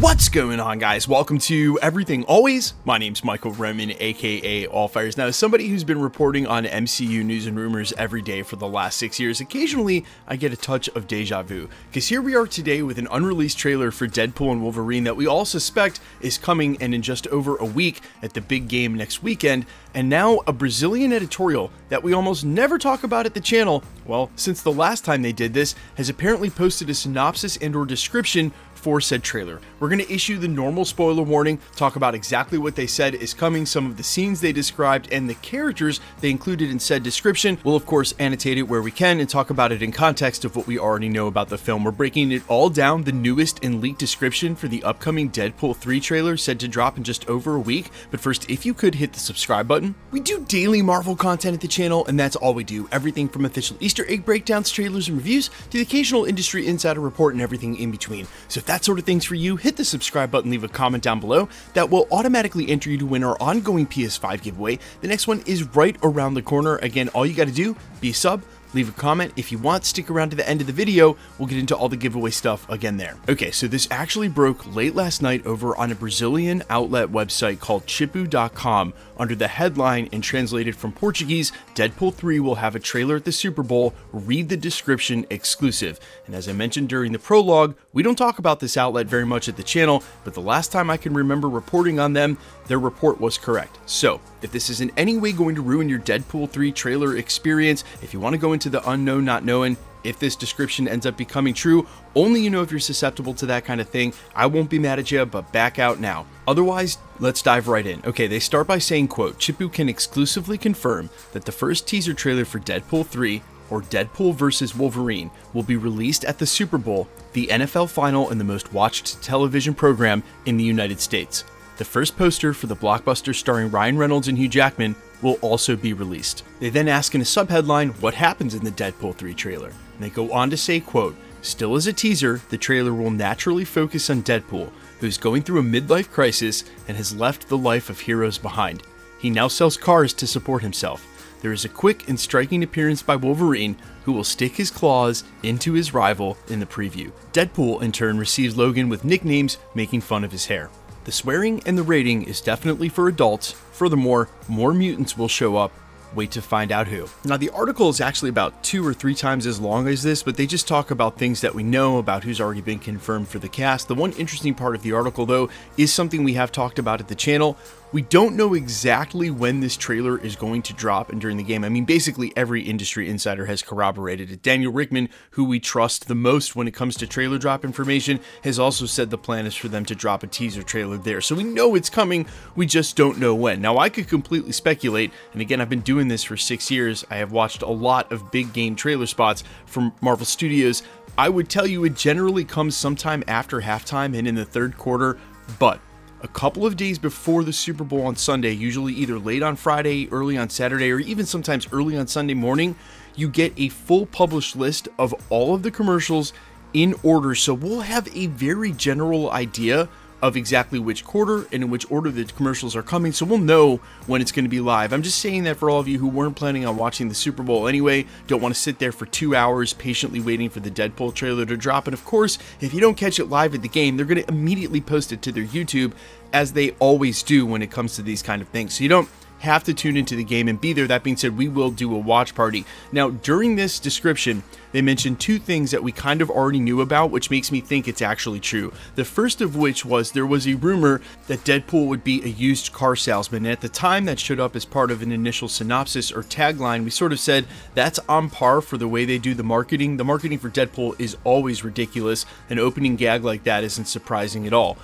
What's going on, guys? Welcome to Everything Always. My name's Michael Roman, aka Allfires. Now, as somebody who's been reporting on MCU news and rumors every day for the last 6 years, occasionally I get a touch of deja vu. Because here we are today with an unreleased trailer for Deadpool and Wolverine that we all suspect is coming and in just over a week at the big game next weekend. And now a Brazilian editorial that we almost never talk about at the channel, well, since the last time they did this, has apparently posted a synopsis and or description for said trailer. We're going to issue the normal spoiler warning, talk about exactly what they said is coming, some of the scenes they described, and the characters they included in said description. We'll of course annotate it where we can and talk about it in context of what we already know about the film. We're breaking it all down, the newest and leaked description for the upcoming Deadpool 3 trailer said to drop in just over a week. But first, if you could hit the subscribe button. We do daily Marvel content at the channel, and that's all we do. Everything from official Easter egg breakdowns, trailers, and reviews to the occasional industry insider report and everything in between. So if that sort of thing's for you, hit the subscribe button, leave a comment down below. That will automatically enter you to win our ongoing PS5 giveaway. The next one is right around the corner. Again, all you got to do, be a sub, leave a comment. If you want, stick around to the end of the video. We'll get into all the giveaway stuff again there. Okay, so this actually broke late last night over on a Brazilian outlet website called Chipu.com under the headline and translated from Portuguese, Deadpool 3 will have a trailer at the Super Bowl, read the description exclusive. And as I mentioned during the prologue, we don't talk about this outlet very much at the channel, but the last time I can remember reporting on them, their report was correct. So if this is in any way going to ruin your Deadpool 3 trailer experience, if you want to go into the unknown not knowing, if this description ends up becoming true, only you know if you're susceptible to that kind of thing. I won't be mad at you, but back out now. Otherwise, let's dive right in. Okay, they start by saying, quote, Chipu can exclusively confirm that the first teaser trailer for Deadpool 3, or Deadpool vs. Wolverine, will be released at the Super Bowl, the NFL final and the most watched television program in the United States. The first poster for the blockbuster starring Ryan Reynolds and Hugh Jackman will also be released. They then ask in a subheadline what happens in the Deadpool 3 trailer. And they go on to say, quote, still as a teaser, the trailer will naturally focus on Deadpool, who's going through a midlife crisis and has left the life of heroes behind. He now sells cars to support himself. There is a quick and striking appearance by Wolverine, who will stick his claws into his rival in the preview. Deadpool, in turn, receives Logan with nicknames making fun of his hair. The swearing and the rating is definitely for adults. Furthermore, more mutants will show up. Wait to find out who. Now, the article is actually about 2 or 3 times as long as this, but they just talk about things that we know about who's already been confirmed for the cast. The one interesting part of the article, though, is something we have talked about at the channel. We don't know exactly when this trailer is going to drop and during the game. I mean, basically every industry insider has corroborated it. Daniel Rickman, who we trust the most when it comes to trailer drop information, has also said the plan is for them to drop a teaser trailer there. So we know it's coming, we just don't know when. Now, I could completely speculate, and again, I've been doing this for 6 years. I have watched a lot of big game trailer spots from Marvel Studios. I would tell you it generally comes sometime after halftime and in the third quarter, but a couple of days before the Super Bowl on Sunday, usually either late on Friday, early on Saturday, or even sometimes early on Sunday morning, you get a full published list of all of the commercials in order. So we'll have a very general idea of exactly which quarter and in which order the commercials are coming, so we'll know when it's going to be live. I'm just saying that for all of you who weren't planning on watching the Super Bowl anyway, don't want to sit there for 2 hours patiently waiting for the Deadpool trailer to drop. And of course, if you don't catch it live at the game, they're going to immediately post it to their YouTube, as they always do when it comes to these kind of things. So you don't have to tune into the game and be there. That being said, we will do a watch party. Now, during this description, they mentioned 2 things that we kind of already knew about, which makes me think it's actually true. The first of which was there was a rumor that Deadpool would be a used car salesman. And at the time that showed up as part of an initial synopsis or tagline, we sort of said that's on par for the way they do the marketing. The marketing for Deadpool is always ridiculous. An opening gag like that isn't surprising at all.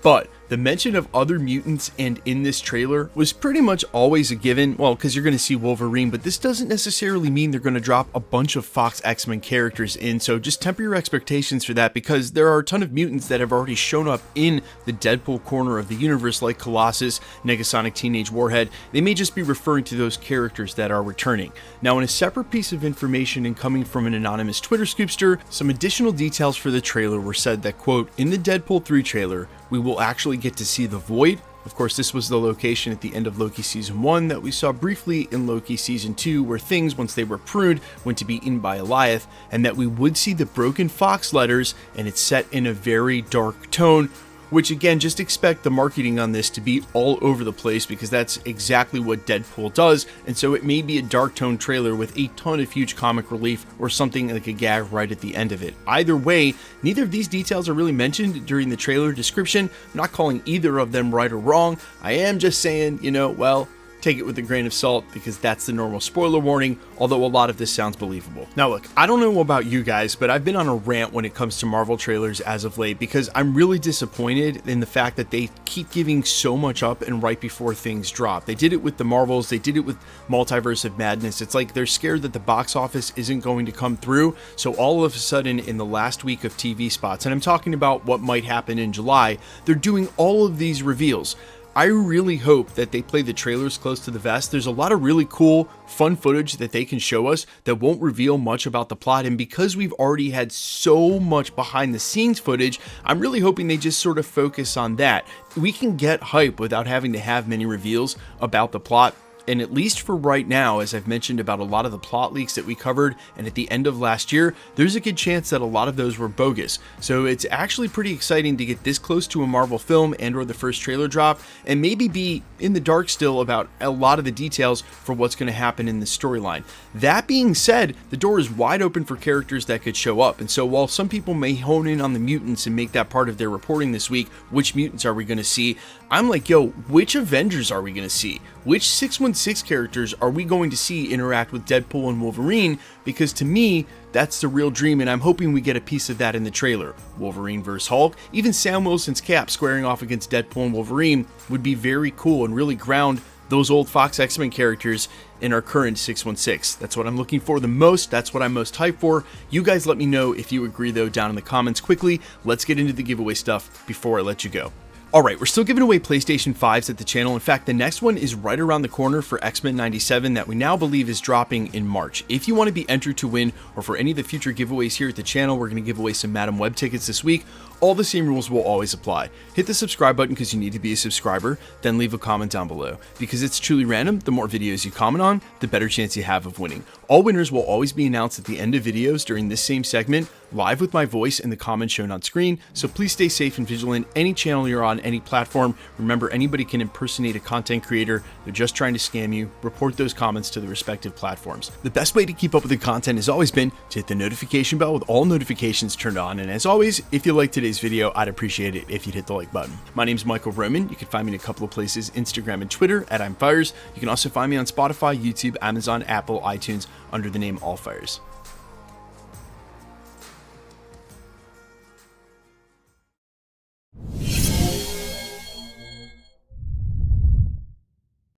But the mention of other mutants and in this trailer was pretty much always a given, well, because you're going to see Wolverine, but this doesn't necessarily mean they're going to drop a bunch of Fox X-Men characters in, so just temper your expectations for that, because there are a ton of mutants that have already shown up in the Deadpool corner of the universe, like Colossus, Negasonic Teenage Warhead. They may just be referring to those characters that are returning. Now, in a separate piece of information and coming from an anonymous Twitter scoopster, some additional details for the trailer were said that, quote, in the Deadpool 3 trailer, we will actually get to see the Void. Of course, this was the location at the end of Loki Season 1 that we saw briefly in Loki Season 2, where things, once they were pruned, went to be eaten by Goliath, and that we would see the broken Fox letters, and it's set in a very dark tone. which again, just expect the marketing on this to be all over the place because that's exactly what Deadpool does. And so it may be a dark tone trailer with a ton of huge comic relief or something like a gag right at the end of it. Either way, neither of these details are really mentioned during the trailer description. I'm not calling either of them right or wrong. I am just saying, well, take it with a grain of salt because that's the normal spoiler warning, although a lot of this sounds believable. Now look, I don't know about you guys, but I've been on a rant when it comes to Marvel trailers as of late because I'm really disappointed in the fact that they keep giving so much up and right before things drop. They did it with the Marvels, they did it with Multiverse of Madness. It's like they're scared that the box office isn't going to come through, so all of a sudden in the last week of TV spots, and I'm talking about what might happen in July, they're doing all of these reveals. I really hope that they play the trailers close to the vest. There's a lot of really cool, fun footage that they can show us that won't reveal much about the plot. And because we've already had so much behind the scenes footage, I'm really hoping they just sort of focus on that. We can get hype without having to have many reveals about the plot. And at least for right now, as I've mentioned about a lot of the plot leaks that we covered and at the end of last year, there's a good chance that a lot of those were bogus. So it's actually pretty exciting to get this close to a Marvel film and or the first trailer drop and maybe be in the dark still about a lot of the details for what's going to happen in the storyline. That being said, the door is wide open for characters that could show up. And so while some people may hone in on the mutants and make that part of their reporting this week, which mutants are we going to see? I'm like, which Avengers are we going to see? Which 616 characters are we going to see interact with Deadpool and Wolverine? Because to me, that's the real dream, and I'm hoping we get a piece of that in the trailer. Wolverine vs. Hulk, even Sam Wilson's Cap squaring off against Deadpool and Wolverine would be very cool and really ground those old Fox X-Men characters in our current 616. That's what I'm looking for the most. That's what I'm most hyped for. You guys let me know if you agree though down in the comments quickly. Let's get into the giveaway stuff before I let you go. Alright, we're still giving away PlayStation 5s at the channel. In fact, the next one is right around the corner for X-Men 97 that we now believe is dropping in March. If you want to be entered to win, or for any of the future giveaways here at the channel, we're going to give away some Madam Web tickets this week. All the same rules will always apply. Hit the subscribe button because you need to be a subscriber, then leave a comment down below. Because it's truly random, the more videos you comment on, the better chance you have of winning. All winners will always be announced at the end of videos during this same segment, live with my voice in the comments shown on screen, so please stay safe and vigilant. Any channel you're on, any platform, remember anybody can impersonate a content creator. They're just trying to scam you. Report those comments to the respective platforms. The best way to keep up with the content has always been to hit the notification bell with all notifications turned on. And as always, if you like today's video, I'd appreciate it if you'd hit the like button. My name's Michael Roman. You can find me in a couple of places, Instagram and Twitter at I'mFires. You can also find me on Spotify, YouTube, Amazon, Apple, iTunes under the name All Fires.